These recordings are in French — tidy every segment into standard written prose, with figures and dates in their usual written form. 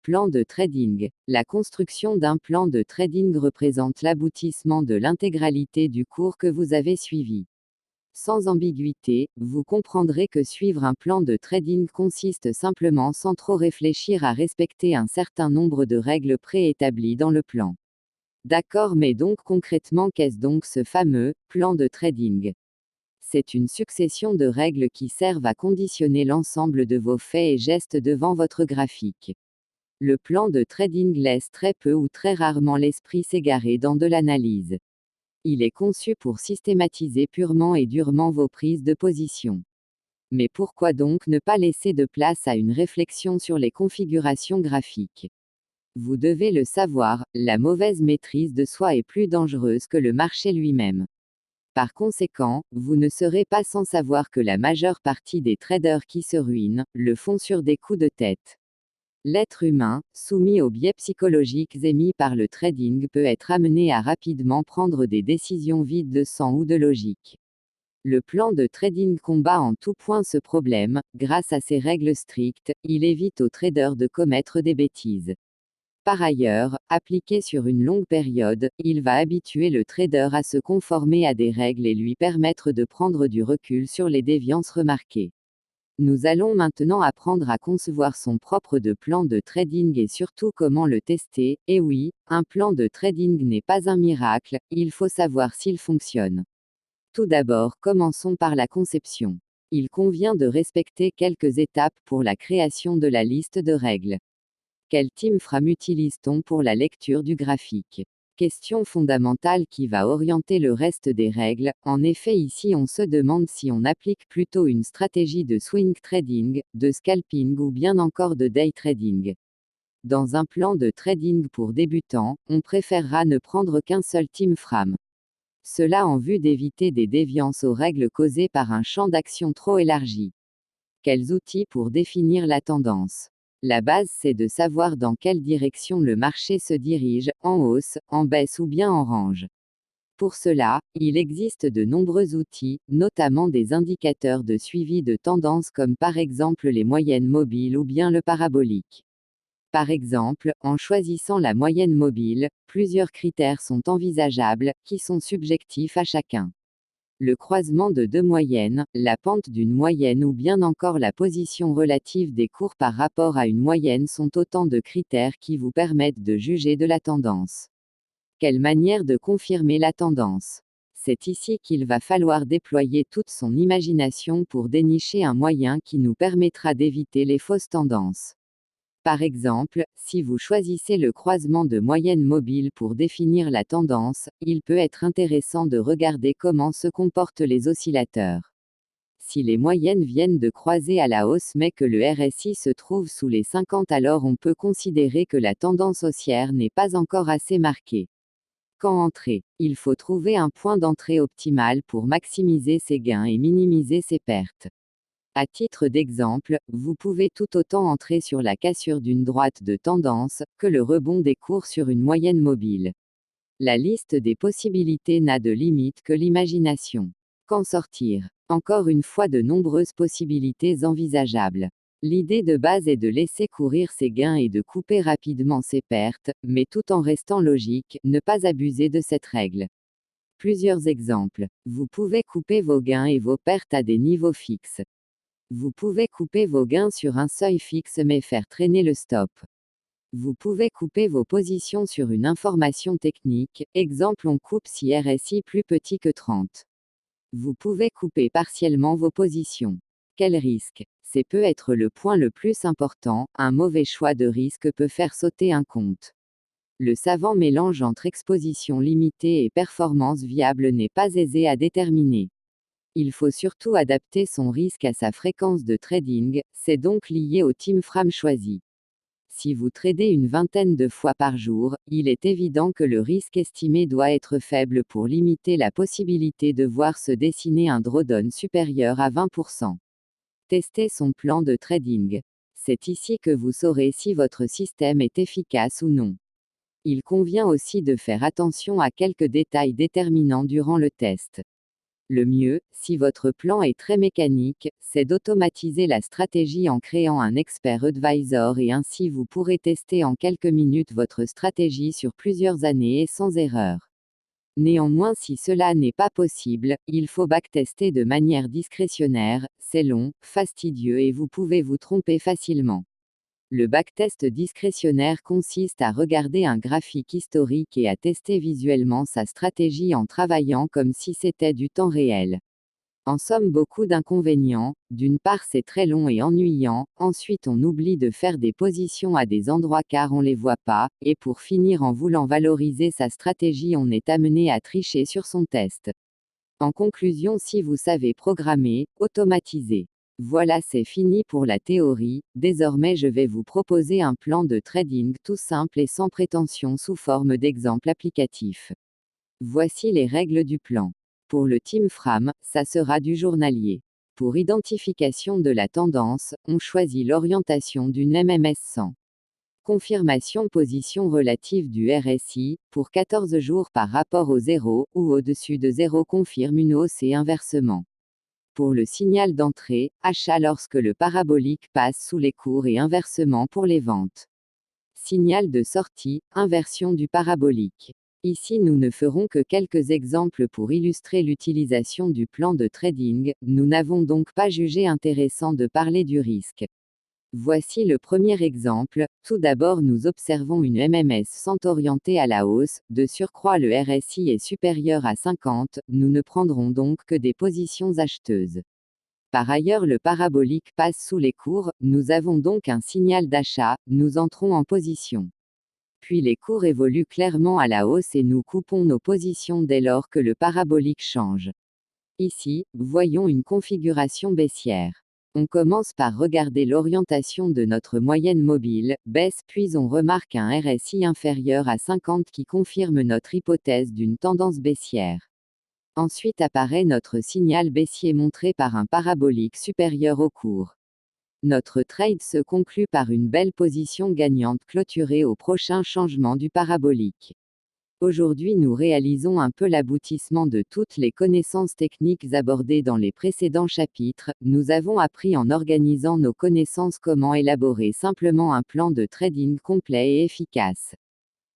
Plan de trading. La construction d'un plan de trading représente l'aboutissement de l'intégralité du cours que vous avez suivi. Sans ambiguïté, vous comprendrez que suivre un plan de trading consiste simplement sans trop réfléchir à respecter un certain nombre de règles préétablies dans le plan. D'accord, mais donc concrètement, qu'est-ce donc ce fameux plan de trading? C'est une succession de règles qui servent à conditionner l'ensemble de vos faits et gestes devant votre graphique. Le plan de trading laisse très peu ou très rarement l'esprit s'égarer dans de l'analyse. Il est conçu pour systématiser purement et durement vos prises de position. Mais pourquoi donc ne pas laisser de place à une réflexion sur les configurations graphiques? Vous devez le savoir, la mauvaise maîtrise de soi est plus dangereuse que le marché lui-même. Par conséquent, vous ne serez pas sans savoir que la majeure partie des traders qui se ruinent, le font sur des coups de tête. L'être humain, soumis aux biais psychologiques émis par le trading, peut être amené à rapidement prendre des décisions vides de sens ou de logique. Le plan de trading combat en tout point ce problème. Grâce à ses règles strictes, il évite aux traders de commettre des bêtises. Par ailleurs, appliqué sur une longue période, il va habituer le trader à se conformer à des règles et lui permettre de prendre du recul sur les déviances remarquées. Nous allons maintenant apprendre à concevoir son propre plan de trading et surtout comment le tester. Et oui, un plan de trading n'est pas un miracle, il faut savoir s'il fonctionne. Tout d'abord, commençons par la conception. Il convient de respecter quelques étapes pour la création de la liste de règles. Quel timeframe utilise-t-on pour la lecture du graphique? Question fondamentale qui va orienter le reste des règles. En effet, ici on se demande si on applique plutôt une stratégie de swing trading, de scalping ou bien encore de day trading. Dans un plan de trading pour débutants, on préférera ne prendre qu'un seul timeframe. Cela en vue d'éviter des déviances aux règles causées par un champ d'action trop élargi. Quels outils pour définir la tendance? La base, c'est de savoir dans quelle direction le marché se dirige, en hausse, en baisse ou bien en range. Pour cela, il existe de nombreux outils, notamment des indicateurs de suivi de tendance comme par exemple les moyennes mobiles ou bien le parabolique. Par exemple, en choisissant la moyenne mobile, plusieurs critères sont envisageables, qui sont subjectifs à chacun. Le croisement de deux moyennes, la pente d'une moyenne ou bien encore la position relative des cours par rapport à une moyenne sont autant de critères qui vous permettent de juger de la tendance. Quelle manière de confirmer la tendance? C'est ici qu'il va falloir déployer toute son imagination pour dénicher un moyen qui nous permettra d'éviter les fausses tendances. Par exemple, si vous choisissez le croisement de moyennes mobiles pour définir la tendance, il peut être intéressant de regarder comment se comportent les oscillateurs. Si les moyennes viennent de croiser à la hausse mais que le RSI se trouve sous les 50, alors on peut considérer que la tendance haussière n'est pas encore assez marquée. Quand entrer? Il faut trouver un point d'entrée optimal pour maximiser ses gains et minimiser ses pertes. À titre d'exemple, vous pouvez tout autant entrer sur la cassure d'une droite de tendance, que le rebond des cours sur une moyenne mobile. La liste des possibilités n'a de limite que l'imagination. Qu'en sortir? Encore une fois, de nombreuses possibilités envisageables. L'idée de base est de laisser courir ses gains et de couper rapidement ses pertes, mais tout en restant logique, ne pas abuser de cette règle. Plusieurs exemples. Vous pouvez couper vos gains et vos pertes à des niveaux fixes. Vous pouvez couper vos gains sur un seuil fixe mais faire traîner le stop. Vous pouvez couper vos positions sur une information technique, exemple on coupe si RSI plus petit que 30. Vous pouvez couper partiellement vos positions. Quel risque? C'est peut être le point le plus important, un mauvais choix de risque peut faire sauter un compte. Le savant mélange entre exposition limitée et performance viable n'est pas aisé à déterminer. Il faut surtout adapter son risque à sa fréquence de trading, c'est donc lié au timeframe choisi. Si vous tradez une vingtaine de fois par jour, il est évident que le risque estimé doit être faible pour limiter la possibilité de voir se dessiner un drawdown supérieur à 20%. Testez son plan de trading. C'est ici que vous saurez si votre système est efficace ou non. Il convient aussi de faire attention à quelques détails déterminants durant le test. Le mieux, si votre plan est très mécanique, c'est d'automatiser la stratégie en créant un expert advisor et ainsi vous pourrez tester en quelques minutes votre stratégie sur plusieurs années et sans erreur. Néanmoins, si cela n'est pas possible, il faut backtester de manière discrétionnaire, c'est long, fastidieux et vous pouvez vous tromper facilement. Le backtest discrétionnaire consiste à regarder un graphique historique et à tester visuellement sa stratégie en travaillant comme si c'était du temps réel. En somme, beaucoup d'inconvénients. D'une part, c'est très long et ennuyant, ensuite on oublie de faire des positions à des endroits car on les voit pas, et pour finir, en voulant valoriser sa stratégie, on est amené à tricher sur son test. En conclusion, si vous savez programmer, automatiser. Voilà, c'est fini pour la théorie. Désormais, je vais vous proposer un plan de trading tout simple et sans prétention sous forme d'exemple applicatif. Voici les règles du plan. Pour le Team Fram, ça sera du journalier. Pour identification de la tendance, on choisit l'orientation d'une MMS 100. Confirmation position relative du RSI, pour 14 jours par rapport au 0, ou au-dessus de 0 confirme une hausse et inversement. Pour le signal d'entrée, achat lorsque le parabolique passe sous les cours et inversement pour les ventes. Signal de sortie, inversion du parabolique. Ici, nous ne ferons que quelques exemples pour illustrer l'utilisation du plan de trading, nous n'avons donc pas jugé intéressant de parler du risque. Voici le premier exemple. Tout d'abord, nous observons une MMS 100 orientée à la hausse, de surcroît le RSI est supérieur à 50, nous ne prendrons donc que des positions acheteuses. Par ailleurs, le parabolique passe sous les cours, nous avons donc un signal d'achat, nous entrons en position. Puis les cours évoluent clairement à la hausse et nous coupons nos positions dès lors que le parabolique change. Ici, voyons une configuration baissière. On commence par regarder l'orientation de notre moyenne mobile, baisse, puis on remarque un RSI inférieur à 50 qui confirme notre hypothèse d'une tendance baissière. Ensuite apparaît notre signal baissier montré par un parabolique supérieur au cours. Notre trade se conclut par une belle position gagnante clôturée au prochain changement du parabolique. Aujourd'hui, nous réalisons un peu l'aboutissement de toutes les connaissances techniques abordées dans les précédents chapitres. Nous avons appris en organisant nos connaissances comment élaborer simplement un plan de trading complet et efficace.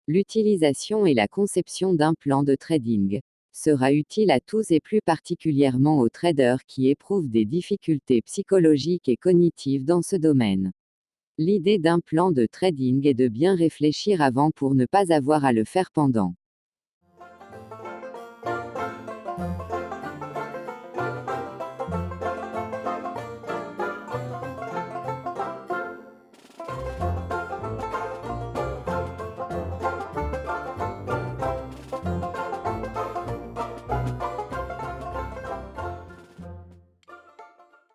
L'utilisation et la conception d'un plan de trading sera utile à tous et plus particulièrement aux traders qui éprouvent des difficultés psychologiques et cognitives dans ce domaine. L'idée d'un plan de trading est de bien réfléchir avant pour ne pas avoir à le faire pendant.